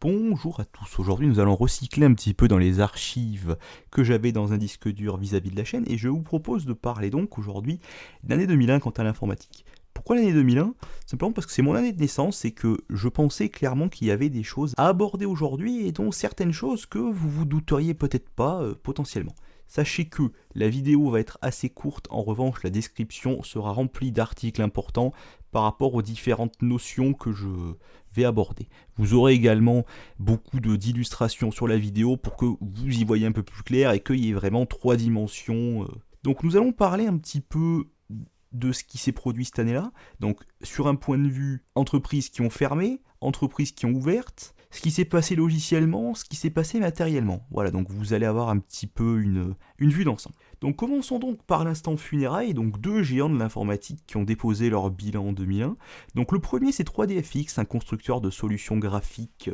Bonjour à tous, aujourd'hui nous allons recycler un petit peu dans les archives que j'avais dans un disque dur vis-à-vis de la chaîne et je vous propose de parler donc aujourd'hui de l'année 2001 quant à l'informatique. Pourquoi l'année 2001? Simplement parce que c'est mon année de naissance et que je pensais clairement qu'il y avait des choses à aborder aujourd'hui et dont certaines choses que vous vous douteriez peut-être pas potentiellement. Sachez que la vidéo va être assez courte, en revanche la description sera remplie d'articles importants par rapport aux différentes notions que je vais aborder. Vous aurez également beaucoup d'illustrations sur la vidéo pour que vous y voyez un peu plus clair et qu'il y ait vraiment 3 dimensions. Donc nous allons parler un petit peu de ce qui s'est produit cette année-là. Donc sur un point de vue entreprises qui ont fermé, entreprises qui ont ouvertes, ce qui s'est passé logiciellement, ce qui s'est passé matériellement. Voilà, donc vous allez avoir un petit peu une vue d'ensemble. Donc commençons donc par l'instant funérailles, donc deux géants de l'informatique qui ont déposé leur bilan en 2001. Donc le premier c'est 3DFX, un constructeur de solutions graphiques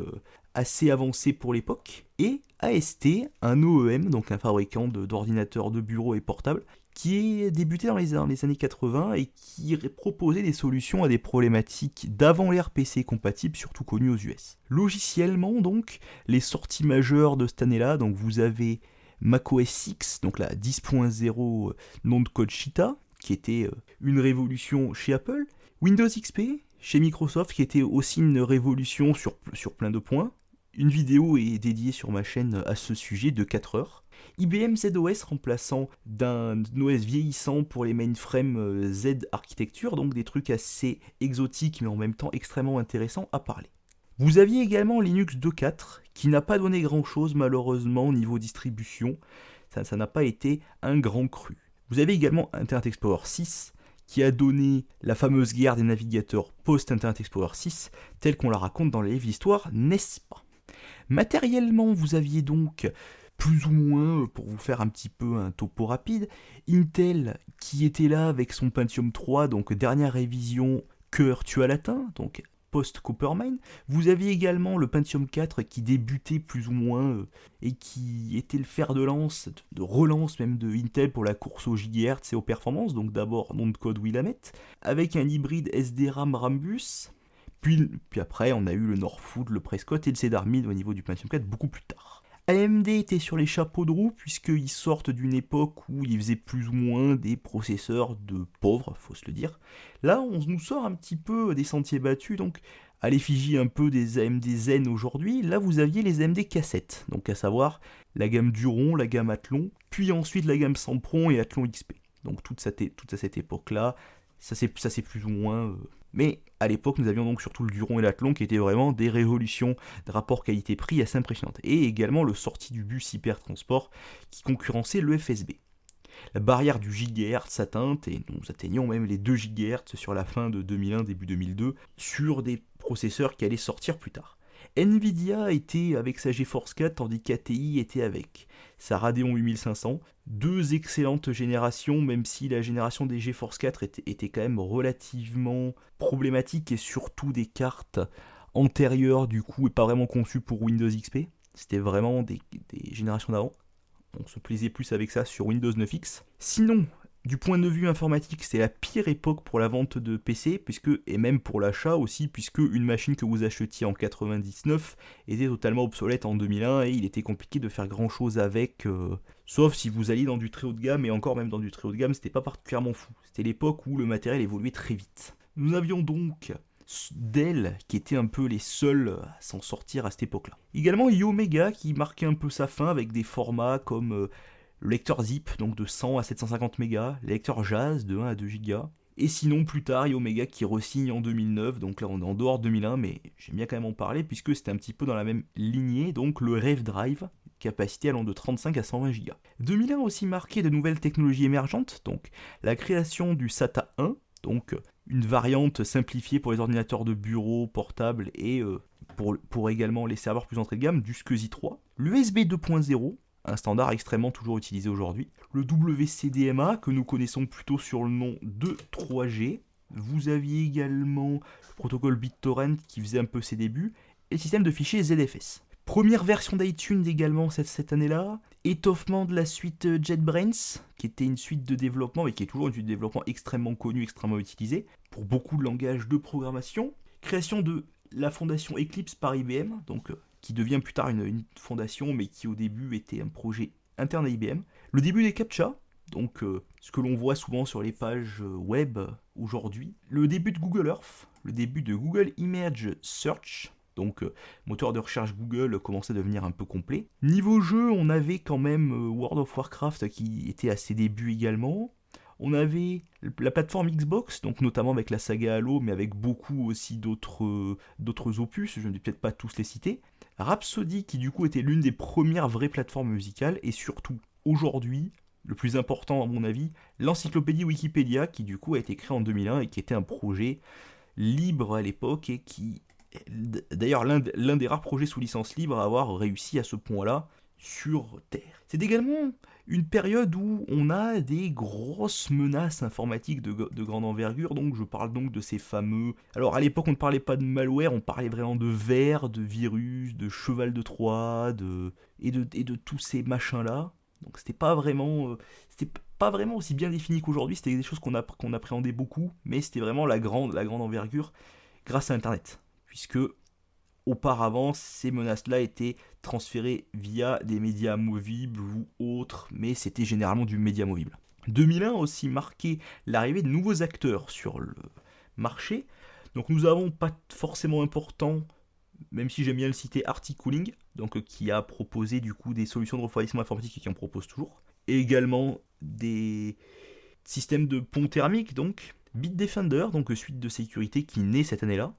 assez avancé pour l'époque, et AST, un OEM, donc un fabricant d'ordinateurs de bureau et portables, qui est débuté dans les années 80 et qui proposait des solutions à des problématiques d'avant l'ère PC compatible, surtout connues aux US. Logiciellement donc, les sorties majeures de cette année-là, donc vous avez macOS X, donc la 10.0 nom de code Cheetah, qui était une révolution chez Apple, Windows XP chez Microsoft, qui était aussi une révolution sur plein de points. Une vidéo est dédiée sur ma chaîne à ce sujet de 4 heures. IBM ZOS remplaçant d'un OS vieillissant pour les mainframes Z architecture, donc des trucs assez exotiques mais en même temps extrêmement intéressants à parler. Vous aviez également Linux 2.4 qui n'a pas donné grand chose malheureusement au niveau distribution, ça n'a pas été un grand cru. Vous avez également Internet Explorer 6 qui a donné la fameuse guerre des navigateurs post-Internet Explorer 6 telle qu'on la raconte dans les livres d'histoire, n'est-ce pas? Matériellement, vous aviez donc plus ou moins, pour vous faire un petit peu un topo rapide, Intel qui était là avec son Pentium 3, donc dernière révision cœur tue à latin, donc post-Coppermine. Vous aviez également le Pentium 4 qui débutait plus ou moins et qui était le fer de lance, de relance même de Intel pour la course aux gigahertz et aux performances, donc d'abord nom de code Willamette, avec un hybride SDRAM Rambus. Puis après, on a eu le Northwood, le Prescott et le Cedar Mill au niveau du Pentium 4 beaucoup plus tard. AMD était sur les chapeaux de roue puisqu'ils sortent d'une époque où ils faisaient plus ou moins des processeurs de pauvres, faut se le dire. Là, on nous sort un petit peu des sentiers battus, donc à l'effigie un peu des AMD Zen aujourd'hui, là vous aviez les AMD cassettes, donc à savoir la gamme Duron, la gamme Athlon, puis ensuite la gamme Sempron et Athlon XP. Donc toute à cette époque-là, ça c'est plus ou moins... Mais à l'époque, nous avions donc surtout le Duron et l'Athlon qui étaient vraiment des révolutions de rapport qualité-prix assez impressionnantes. Et également le sorti du bus hypertransport qui concurrençait le FSB. La barrière du gigahertz atteinte, et nous atteignions même les 2 GHz sur la fin de 2001, début 2002, sur des processeurs qui allaient sortir plus tard. Nvidia était avec sa GeForce 4, tandis qu'ATI était avec sa Radeon 8500. Deux excellentes générations, même si la génération des GeForce 4 était quand même relativement problématique et surtout des cartes antérieures du coup et pas vraiment conçues pour Windows XP. C'était vraiment des générations d'avant. On se plaisait plus avec ça sur Windows 9X. Sinon, du point de vue informatique, c'est la pire époque pour la vente de PC, et même pour l'achat aussi, puisque une machine que vous achetiez en 99 était totalement obsolète en 2001 et il était compliqué de faire grand chose avec, sauf si vous alliez dans du très haut de gamme, et encore même dans du très haut de gamme, c'était pas particulièrement fou. C'était l'époque où le matériel évoluait très vite. Nous avions donc Dell qui étaient un peu les seuls à s'en sortir à cette époque-là. Également Yomega qui marquait un peu sa fin avec des formats comme le lecteur zip, donc de 100 à 750 mégas, les lecteurs jazz de 1 à 2 gigas. Et sinon, plus tard, il y a Omega qui re-signe en 2009, donc là on est en dehors de 2001, mais j'aime bien quand même en parler puisque c'était un petit peu dans la même lignée, donc le Rave Drive, capacité allant de 35 à 120 gigas. 2001 a aussi marqué de nouvelles technologies émergentes, donc la création du SATA 1, donc une variante simplifiée pour les ordinateurs de bureau, portables et pour également les serveurs plus entrée de gamme, du SCSI 3, l'USB 2.0, un standard extrêmement toujours utilisé aujourd'hui. Le WCDMA, que nous connaissons plutôt sur le nom de 3G. Vous aviez également le protocole BitTorrent qui faisait un peu ses débuts, et le système de fichiers ZFS. Première version d'iTunes également cette année-là. Étoffement de la suite JetBrains, qui était une suite de développement, et qui est toujours une suite de développement extrêmement connue, extrêmement utilisée, pour beaucoup de langages de programmation. Création de la fondation Eclipse par IBM, donc qui devient plus tard une fondation, mais qui au début était un projet interne à IBM. Le début des CAPTCHA, donc ce que l'on voit souvent sur les pages web aujourd'hui. Le début de Google Earth, le début de Google Image Search, donc moteur de recherche Google commençait à devenir un peu complet. Niveau jeu, on avait quand même World of Warcraft qui était à ses débuts également. On avait la plateforme Xbox, donc notamment avec la saga Halo, mais avec beaucoup aussi d'autres opus, je ne vais peut-être pas tous les citer. Rhapsody, qui du coup était l'une des premières vraies plateformes musicales, et surtout, aujourd'hui, le plus important à mon avis, l'encyclopédie Wikipédia, qui du coup a été créée en 2001 et qui était un projet libre à l'époque, et qui, d'ailleurs, l'un des rares projets sous licence libre à avoir réussi à ce point-là sur Terre. C'est également une période où on a des grosses menaces informatiques de grande envergure, donc je parle donc de ces fameux... Alors à l'époque on ne parlait pas de malware, on parlait vraiment de vers, de virus, de cheval de Troie, et de tous ces machins-là. Donc c'était pas vraiment aussi bien défini qu'aujourd'hui, c'était des choses qu'on appréhendait beaucoup, mais c'était vraiment la grande envergure grâce à Internet, puisque auparavant, ces menaces-là étaient transférées via des médias amovibles ou autres, mais c'était généralement du média amovible. 2001 a aussi marqué l'arrivée de nouveaux acteurs sur le marché. Donc nous avons pas forcément important, même si j'aime bien le citer, Articooling, donc qui a proposé du coup des solutions de refroidissement informatique et qui en propose toujours. Et également des systèmes de pont thermique, donc Bitdefender, donc suite de sécurité qui naît cette année-là.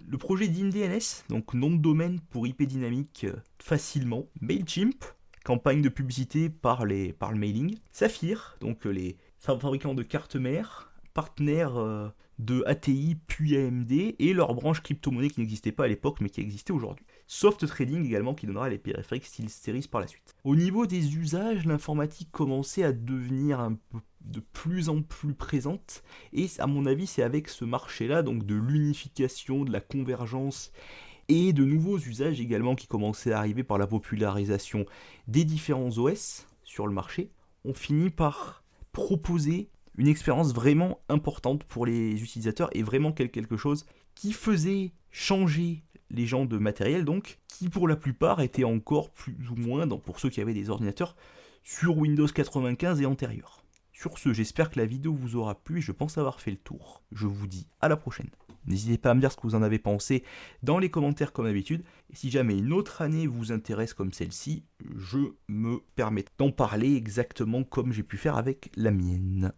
Le projet d'InDNS, donc nom de domaine pour IP dynamique facilement. Mailchimp, campagne de publicité par le mailing. Saphir, donc les fabricants de cartes mères, partenaires de ATI puis AMD, et leur branche crypto-monnaie qui n'existait pas à l'époque mais qui existait aujourd'hui. Soft Trading également qui donnera les périphériques SteelSeries par la suite. Au niveau des usages, l'informatique commençait à devenir un peu de plus en plus présente, et à mon avis c'est avec ce marché-là, donc de l'unification, de la convergence, et de nouveaux usages également qui commençaient à arriver par la popularisation des différents OS sur le marché, on finit par proposer une expérience vraiment importante pour les utilisateurs, et vraiment quelque chose qui faisait changer les gens de matériel, donc, qui pour la plupart étaient encore plus ou moins, pour ceux qui avaient des ordinateurs, sur Windows 95 et antérieurs. Sur ce, j'espère que la vidéo vous aura plu et je pense avoir fait le tour. Je vous dis à la prochaine. N'hésitez pas à me dire ce que vous en avez pensé dans les commentaires comme d'habitude. Et si jamais une autre année vous intéresse comme celle-ci, je me permets d'en parler exactement comme j'ai pu faire avec la mienne.